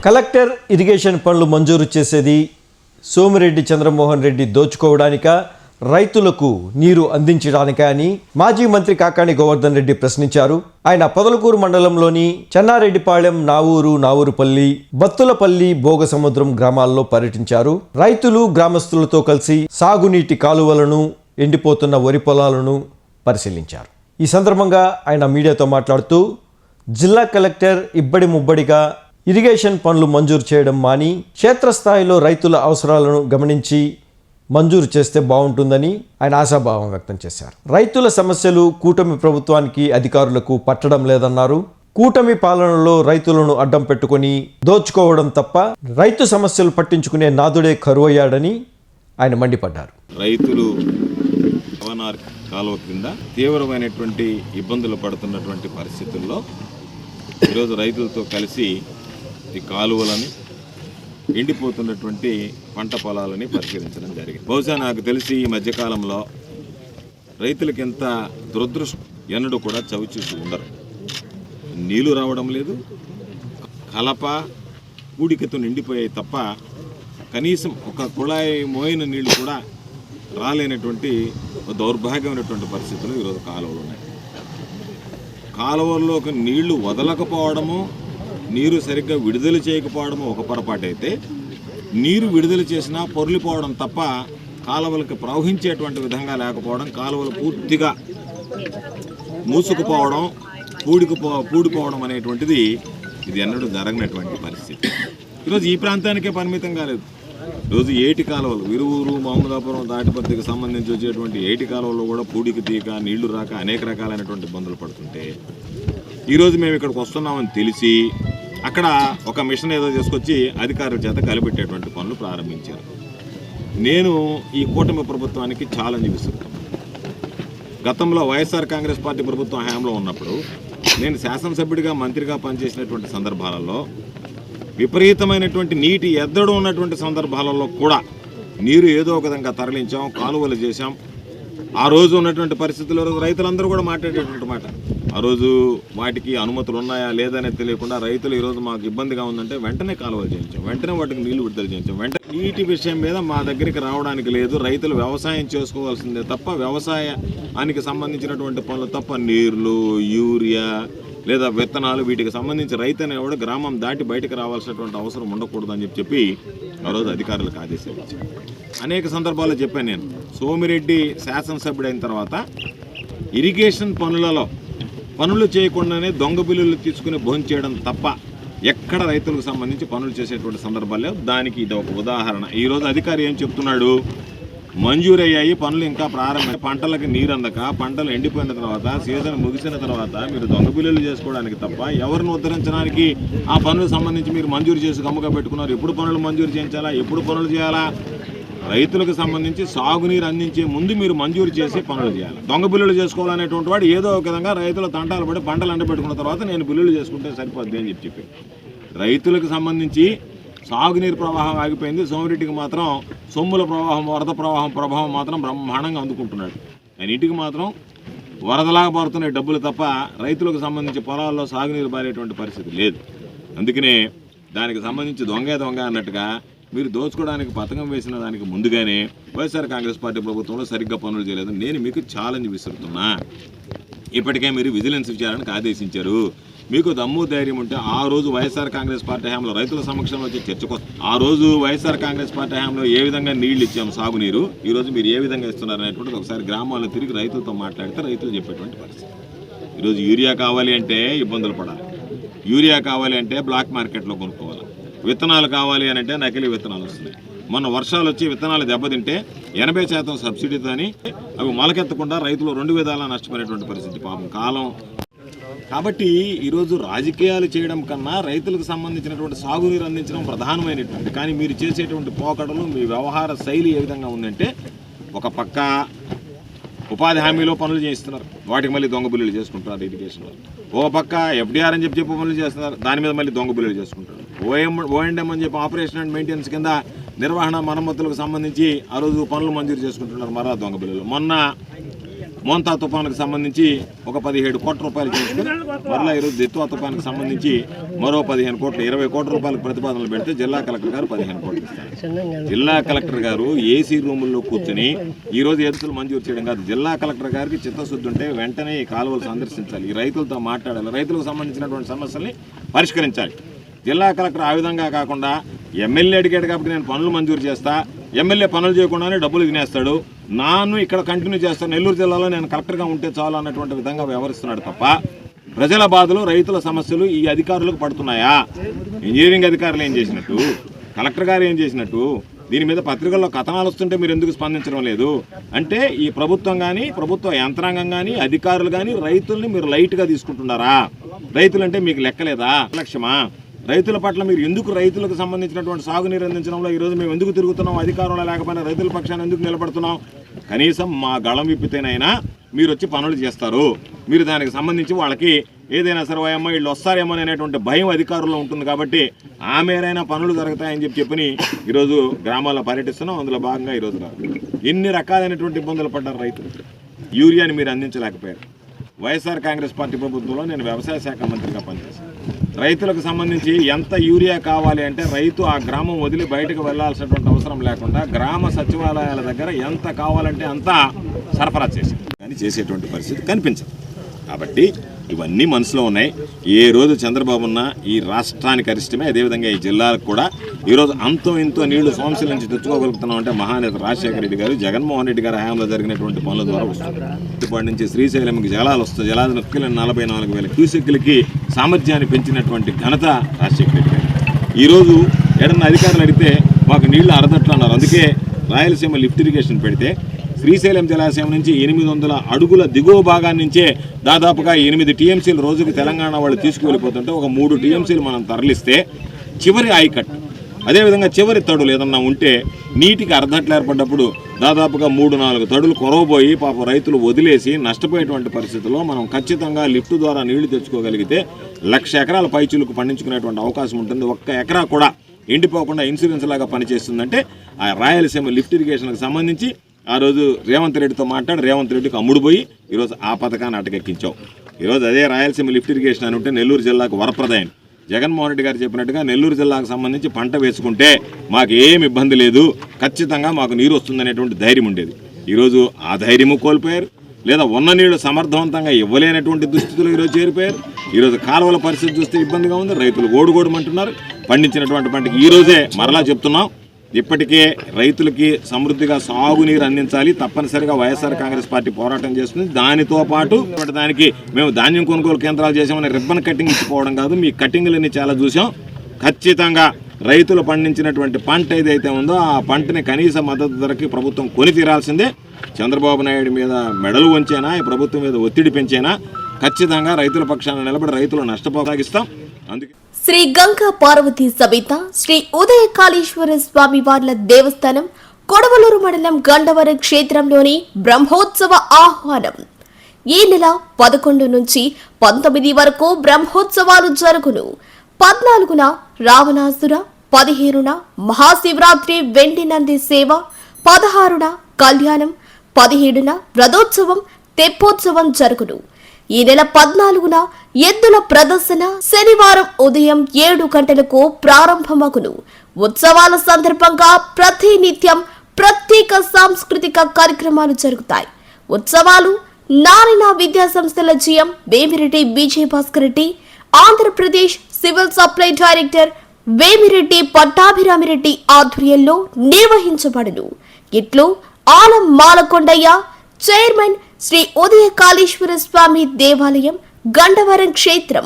Collector irrigation పనులు మంజూరు చేసేది సోమిరెడ్డి చంద్రమోహన్ రెడ్డి దోచుకోవడానిక, రైతులకు నీరు అందించడానికా అని మాజీ మంత్రి కాకాణి గోవర్ధన్ రెడ్డి ప్రశ్నించారు. ఆయన పొదలకూరు మండలంలోని చెన్నారెడ్డిపాళెం, నావూరుపల్లి, బత్తులపల్లి, భోగసముద్రం గ్రామాల్లో పర్యటించారు. రైతులు, గ్రామస్తులతో కలిసి సాగునీటి కాలువలను, ఎండిపోతున్న వరి పొలాలను పరిశీలించారు. ఈ సందర్భంగా ఆయన మీడియాతో మాట్లాడుతూ జిల్లా కలెక్టర్ ఇబ్బడి ముబ్బడిగా ఇరిగేషన్ పనులు మంజూరు చేయడం మాని క్షేత్రస్థాయిలో రైతుల అవసరాలను గమనించి మంజూరు చేస్తే బాగుంటుందని ఆయన ఆశాభావం వ్యక్తం చేశారు. రైతుల సమస్యలు కూటమి ప్రభుత్వానికి, అధికారులకు పట్టడం లేదన్నారు. కూటమి పాలనలో రైతులను అడ్డం పెట్టుకుని దోచుకోవడం తప్ప రైతు సమస్యలు పట్టించుకునే నాదుడే కరువయ్యాడని ఆయన మండిపడ్డారు. రైతులు కాలువ కింద తీవ్రమైనటువంటి ఇబ్బందులు పడుతున్నటువంటి పరిస్థితుల్లో ఈరోజు రైతులతో కలిసి ఈ కాలువలని, ఎండిపోతున్నటువంటి పంట పొలాలని పరిశీలించడం జరిగింది. బహుశా నాకు తెలిసి ఈ మధ్యకాలంలో రైతులకి ఎంత దురదృష్టం ఎన్నడూ కూడా చవిచూసి ఉండరు. నీళ్లు రావడం లేదు, కలప పూడికతో నిండిపోయాయి తప్ప కనీసం ఒక కుళాయి మోయిన నీళ్లు కూడా రాలేనటువంటి దౌర్భాగ్యమైనటువంటి పరిస్థితులు ఈరోజు కాలువలు ఉన్నాయి. కాలువల్లోకి నీళ్లు వదలకపోవడము, నీరు సరిగ్గా విడుదల చేయకపోవడము ఒక పొరపాటు అయితే, నీరు విడుదల చేసినా పొర్లిపోవడం తప్ప కాలువలకు ప్రవహించేటువంటి విధంగా లేకపోవడం, కాలువలు పూర్తిగా మూసుకుపోవడం, పూడిపోవడం అనేటువంటిది ఇది ఎన్నడూ జరగనటువంటి పరిస్థితి. ఈరోజు ఈ ప్రాంతానికే పరిమితం కాలేదు. రోజు ఏటి కాలువలు, విరువురు, మహమ్మదాపురం, తాటిపత్తికి సంబంధించి వచ్చేటువంటి ఏటి కాలువలో కూడా పూడికి తీక, నీళ్లు రాక అనేక రకాలైనటువంటి ఇబ్బందులు పడుతుంటే ఈరోజు మేము ఇక్కడికి వస్తున్నామని తెలిసి అక్కడ ఒక మిషన్ ఏదో తీసుకొచ్చి అధికారుల చేత కలిపెట్టేటువంటి పనులు ప్రారంభించారు. నేను ఈ కూటమి ప్రభుత్వానికి ఛాలెంజ్ విసురుతాను. గతంలో వైఎస్ఆర్ కాంగ్రెస్ పార్టీ ప్రభుత్వం హయాంలో ఉన్నప్పుడు నేను శాసనసభ్యుడిగా, మంత్రిగా పనిచేసినటువంటి సందర్భాలలో విపరీతమైనటువంటి నీటి ఎద్దడు ఉన్నటువంటి సందర్భాలలో కూడా నీరు ఏదో ఒక విధంగా తరలించాం, కాలువలు చేశాం. ఆ రోజు ఉన్నటువంటి పరిస్థితుల్లో రైతులందరూ కూడా మాట్లాడేటువంటి మాట, ఆ రోజు వాటికి అనుమతులు ఉన్నాయా లేదనే తెలియకుండా రైతులు ఈరోజు మాకు ఇబ్బందిగా ఉందంటే వెంటనే కాలువలు చేయించాం, వెంటనే వాటికి నీళ్లు విడుదల చేయించాం. వెంటనే నీటి విషయం మీద మా దగ్గరికి రావడానికి లేదు, రైతులు వ్యవసాయం చేసుకోవాల్సిందే తప్ప వ్యవసాయానికి సంబంధించినటువంటి పనులు తప్ప నీళ్లు, యూరియా లేదా విత్తనాలు వీటికి సంబంధించి రైతు అనేవాడు గ్రామం దాటి బయటకు రావాల్సినటువంటి అవసరం ఉండకూడదని చెప్పి ఆ రోజు అధికారులకు ఆదేశాలు ఇచ్చారు. అనేక సందర్భాల్లో చెప్పాను నేను. సోమిరెడ్డి శాసనసభ్యుడైన తర్వాత ఇరిగేషన్ పనులు చేయకుండానే దొంగ బిల్లులు తీసుకుని భోంచేయడం తప్ప ఎక్కడ రైతులకు సంబంధించి పనులు చేసేటువంటి సందర్భాల్లో దానికి ఇది ఒక ఉదాహరణ. ఈరోజు అధికారి ఏం చెప్తున్నాడు, మంజూరయ్యాయి, పనులు ఇంకా ప్రారంభమై పంటలకు నీరు అందక, పంటలు ఎండిపోయిన తర్వాత, సీజన్ ముగిసిన తర్వాత మీరు దొంగ బిల్లులు చేసుకోవడానికి తప్ప ఎవరిని ఉద్ధరించడానికి ఆ పనులకు సంబంధించి మీరు మంజూరు చేసి గమ్ముగా పెట్టుకున్నారు. ఎప్పుడు పనులు మంజూరు చేయించాలా, ఎప్పుడు పనులు చేయాలా? రైతులకు సంబంధించి సాగునీరు అందించే ముందు మీరు మంజూరు చేసి పనులు చేయాలి. దొంగ బిల్లులు చేసుకోవాలనేటువంటి వాడు ఏదో ఒక విధంగా రైతుల తంటాలు పడి పంటలు ఎండబెట్టుకున్న తర్వాత నేను బిల్లులు చేసుకుంటే సరిపోద్ది అని చెప్పి రైతులకు సంబంధించి సాగునీరు ప్రవాహం ఆగిపోయింది. సోమిరెడ్డికి మాత్రం సొమ్ముల ప్రవాహం, వరద ప్రభావం మాత్రం బ్రహ్మాండంగా అందుకుంటున్నాడు. ఆయన ఇంటికి మాత్రం వరదలాగా పారుతున్న డబ్బులు తప్ప రైతులకు సంబంధించి పొలాల్లో సాగునీరు బారేటువంటి పరిస్థితి లేదు. అందుకనే దానికి సంబంధించి దొంగ అన్నట్టుగా మీరు దోచుకోవడానికి పథకం వేసిన దానికి ముందుగానే వైఎస్ఆర్ కాంగ్రెస్ పార్టీ ప్రభుత్వంలో సరిగ్గా పనులు చేయలేదు. నేను మీకు ఛాలెంజ్ విసురుతున్నా. ఇప్పటికే మీరు విజిలెన్స్ విచారణకు ఆదేశించారు. మీకు దమ్ము ధైర్యం ఉంటే ఆ రోజు వైఎస్ఆర్ కాంగ్రెస్ పార్టీ హయాంలో రైతుల సమక్షంలో వచ్చే చర్చకు ఆ రోజు వైఎస్ఆర్ కాంగ్రెస్ పార్టీ హయాంలో ఏ విధంగా నీళ్లు ఇచ్చాము, సాగునీరు, ఈరోజు మీరు ఏ విధంగా ఇస్తున్నారు అనేటువంటిది ఒకసారి గ్రామాల్లో తిరిగి రైతులతో మాట్లాడితే రైతులు చెప్పేటువంటి పరిస్థితి. ఈరోజు యూరియా కావాలి అంటే ఇబ్బందులు పడాలి, యూరియా కావాలి అంటే బ్లాక్ మార్కెట్లో కొనుక్కోవాలి, విత్తనాలు కావాలి అని అంటే నకిలీ విత్తనాలు వస్తున్నాయి. మొన్న వర్షాలు వచ్చి విత్తనాలు దెబ్బతింటే 80% సబ్సిడీతో అని అవి మొలకెత్తకుండా రైతులు 2 విధాలా నష్టపోయినటువంటి పరిస్థితి పాపం కాలం. కాబట్టి ఈరోజు రాజకీయాలు చేయడం కన్నా రైతులకు సంబంధించినటువంటి సాగునీరు అందించడం ప్రధానమైనటువంటి, కానీ మీరు చేసేటువంటి పోకడలు, మీ వ్యవహార శైలి ఏ విధంగా ఉందంటే ఒక పక్క ఉపాధి హామీలో పనులు చేయిస్తున్నారు, వాటికి మళ్ళీ దొంగ బిల్లులు చేసుకుంటారు ఇరిగేషన్లో. ఓ పక్క ఎఫ్డీఆర్ అని చెప్పి పనులు చేస్తున్నారు, దాని మీద మళ్ళీ దొంగ బిల్లులు చేసుకుంటారు. ఓఎండ్ఎం అని చెప్పి ఆపరేషన్ అండ్ మెయింటెనెన్స్ కింద నిర్వహణ మరమ్మతులకు సంబంధించి ఆ రోజు పనులు మంజూరు చేసుకుంటున్నారు, మరలా దొంగ బిల్లులు. మొన్న మోంతా తుఫానుకు సంబంధించి ఒక 17 కోట్ల రూపాయలు చేసుకుని మరలా ఈరోజు దిత్వా తుఫానుకు సంబంధించి మరో 15 కోట్లు 20 కోట్ల రూపాయలకు ప్రతిపాదనలు పెడితే జిల్లా కలెక్టర్ గారు 15 కోట్లు ఇస్తారు. జిల్లా కలెక్టర్ గారు ఏసీ రూముల్లో కూర్చుని ఈరోజు ఎదుగులు మంజూరు చేయడం కాదు, జిల్లా కలెక్టర్ గారికి చిత్తశుద్ధి ఉంటే వెంటనే ఈ కాలువలు సందర్శించాలి, ఈ రైతులతో మాట్లాడాలి, రైతులకు సంబంధించినటువంటి సమస్యల్ని పరిష్కరించాలి. జిల్లా కలెక్టర్ ఆ విధంగా కాకుండా ఎమ్మెల్యే అడిగాడు కాబట్టి నేను పనులు మంజూరు చేస్తా, ఎమ్మెల్యే పనులు చేయకుండానే డబ్బులు తినేస్తాడు, నాను ఇక్కడ కంటిన్యూ చేస్తాను, నెల్లూరు జిల్లాలో నేను కలెక్టర్గా ఉంటే చాలు అన్నటువంటి విధంగా వ్యవహరిస్తున్నాడు తప్ప ప్రజల బాధలు రైతుల సమస్యలు ఈ అధికారులకు పడుతున్నాయా? ఇంజనీరింగ్ అధికారులు ఏం చేసినట్టు, కలెక్టర్ గారు ఏం చేసినట్టు, దీని మీద పత్రికల్లో కథనాలు వస్తుంటే మీరు ఎందుకు స్పందించడం లేదు అంటే ఈ ప్రభుత్వం కానీ ప్రభుత్వ యంత్రాంగం కానీ అధికారులు కానీ రైతుల్ని మీరు లైట్గా తీసుకుంటున్నారా? రైతులంటే మీకు లెక్కలేదా? లక్ష్యమా? రైతుల పట్ల మీరు ఎందుకు రైతులకు సంబంధించినటువంటి సాగునీరు అందించడంలో ఈరోజు మేము ఎందుకు తిరుగుతున్నాం, అధికారంలో లేకపోయినా రైతుల పక్షాన్ని ఎందుకు నిలబడుతున్నాం? కనీసం మా గళం విప్పితేనైనా మీరు వచ్చి పనులు చేస్తారు, మీరు దానికి సంబంధించి వాళ్ళకి ఏదైనా సరే అమ్మ వీళ్ళు వస్తారేమో అనేటువంటి భయం అధికారుల్లో ఉంటుంది కాబట్టి ఆ మేరైనా పనులు జరుగుతాయని చెప్పని ఈరోజు గ్రామాల్లో పర్యటిస్తున్నాం. అందులో భాగంగా ఈరోజు ఎన్ని రకాలైనటువంటి ఇబ్బందులు పడ్డారు రైతులు. యూరియాని మీరు అందించలేకపోయారు. వైఎస్ఆర్ కాంగ్రెస్ పార్టీ ప్రభుత్వంలో నేను వ్యవసాయ శాఖ మంత్రిగా పనిచేశాను. రైతులకు సంబంధించి ఎంత యూరియా కావాలి అంటే రైతు ఆ గ్రామం వదిలి బయటకు వెళ్లాల్సినటువంటి అవసరం లేకుండా గ్రామ సచివాలయాల దగ్గర ఎంత కావాలంటే అంత సరఫరా చేసేది, కానీ చేసేటువంటి పరిస్థితి కనిపించదు. కాబట్టి ఇవన్నీ మనసులో ఉన్నాయి. ఏ రోజు చంద్రబాబు ఉన్న ఈ రాష్ట్రానికి అరిష్టమే, అదేవిధంగా ఈ జిల్లాలకు కూడా ఈరోజు అంతో ఇంతో నీళ్లు సోమశిల నుంచి తెచ్చుకోగలుగుతున్నాం అంటే మహానేత రాజశేఖర రెడ్డి గారు, జగన్మోహన్ రెడ్డి గారి హయాంలో జరిగినటువంటి పనుల ద్వారా వస్తుంది. ఇప్పటి నుంచి శ్రీశైలంకి జలాలు వస్తాయి. జలాలు నొక్కిన 44,000 క్యూసెక్కులకి సామర్థ్యాన్ని పెంచినటువంటి ఘనత రాజశేఖర రెడ్డి గారు. ఈరోజు ఏడన్నా అధికారులు అడిగితే మాకు నీళ్లు అరదట్లు అన్నారు. అందుకే రాయలసీమ లిఫ్ట్ ఇరిగేషన్ పెడితే శ్రీశైలం జలాశయం నుంచి 800 అడుగుల దిగువ భాగాన్ని నుంచే దాదాపుగా 8 టీఎంసీలు రోజుకి తెలంగాణ వాళ్ళు తీసుకువెళ్ళిపోతుంటే ఒక 3 టీఎంసీలు మనం తరలిస్తే చివరి ఆయకట్, అదేవిధంగా చివరి తడులు ఏదన్నా ఉంటే నీటికి అర్ధట్లు ఏర్పడ్డప్పుడు దాదాపుగా 3-4 తడులు కొరవబోయి పాప రైతులు వదిలేసి నష్టపోయేటువంటి పరిస్థితుల్లో మనం ఖచ్చితంగా లిఫ్ట్ ద్వారా నీళ్లు తెచ్చుకోగలిగితే 1,00,000 ఎకరాల పైచులకు పండించుకునేటువంటి అవకాశం ఉంటుంది. ఒక్క ఎకరా కూడా ఎండిపోకుండా ఇన్సూరెన్స్ లాగా పనిచేస్తుందంటే ఆ రాయలసీమ లిఫ్ట్ ఇరిగేషన్కి సంబంధించి ఆ రోజు రేవంత్ రెడ్డితో మాట్లాడి రేవంత్ రెడ్డికి అమ్ముడుపోయి ఈరోజు ఆ పథకాన్ని అటకెక్కించావు. ఈరోజు అదే రాయలసీమ లిఫ్ట్ ఇరిగేషన్ అని ఉంటే నెల్లూరు జిల్లాకు వరప్రదాయం. జగన్మోహన్ రెడ్డి గారు చెప్పినట్టుగా నెల్లూరు జిల్లాకు సంబంధించి పంట వేసుకుంటే మాకు ఏమి ఇబ్బంది లేదు, ఖచ్చితంగా మాకు నీరు వస్తుందనేటువంటి ధైర్యం ఉండేది. ఈరోజు ఆ ధైర్యము కోల్పోయారు, లేదా ఉన్న నీళ్లు సమర్థవంతంగా ఇవ్వలేనటువంటి దుస్థితులు ఈరోజు చేరిపోయారు. ఈరోజు కాలువల పరిస్థితి చూస్తే ఇబ్బందిగా ఉంది. రైతులు గోడుగోడమంటున్నారు. పండించినటువంటి పంటకి ఈరోజే మరలా చెప్తున్నాం, ఇప్పటికే రైతులకి సమృద్ధిగా సాగునీరు అందించాలి, తప్పనిసరిగా వైఎస్ఆర్ కాంగ్రెస్ పార్టీ పోరాటం చేస్తుంది. దానితో పాటు దానికి మేము ధాన్యం కొనుగోలు కేంద్రాలు చేసామని రిబ్బన్ కటింగ్ ఇచ్చిపోవడం కాదు, మీ కటింగ్లని చాలా చూసాం. ఖచ్చితంగా రైతులు పండించినటువంటి పంట ఏదైతే ఉందో ఆ పంటని కనీస మద్దతు ధరకి ప్రభుత్వం కొని తీరాల్సిందే. చంద్రబాబు నాయుడు మీద మెడలు వంచేనా, ఈ ప్రభుత్వం మీద ఒత్తిడి పెంచేనా, ఖచ్చితంగా రైతుల పక్షాన నిలబడి రైతులు నష్టపోసాగిస్తాం. అందుకే శ్రీ గంగా పార్వతీ సమేత శ్రీ ఉదయ కాళేశ్వర స్వామి వార్ల దేవస్థానం కొడవలూరు మండలం గండవరం క్షేత్రంలోని బ్రహ్మోత్సవ ఆహ్వానం. ఈ నెల 11 నుంచి 19 వరకు బ్రహ్మోత్సవాలు జరుగును. 14న రావణాసుర, 15న మహాశివరాత్రి వెండి నంది సేవ, 16న కళ్యాణం, 17న రథోత్సవం, తెప్పోత్సవం జరుగును. ఈ నెల 14న ఎద్దుల ప్రదర్శన శనివారం ఉదయం 7 గంటలకు ప్రారంభమగును. ఉత్సవాల సందర్భంగా ప్రతినిత్యం ప్రత్యేక సాంస్కృతిక కార్యక్రమాలు జరుగుతాయి. ఉత్సవాలు నారాయణ విద్యా సంస్థల GM Vemireddy Vijayabhaskar Reddy, Andhra Pradesh civil supply director Vemireddy Pattabhirami Reddy ఆధ్వర్యంలో నిర్వహించబడును. ఇట్లు ఆలం మాలకొండయ్య, చైర్మన్ శ్రీ ఉదయ కాళేశ్వర స్వామి దేవాలయం, గండవరం క్షేత్రం.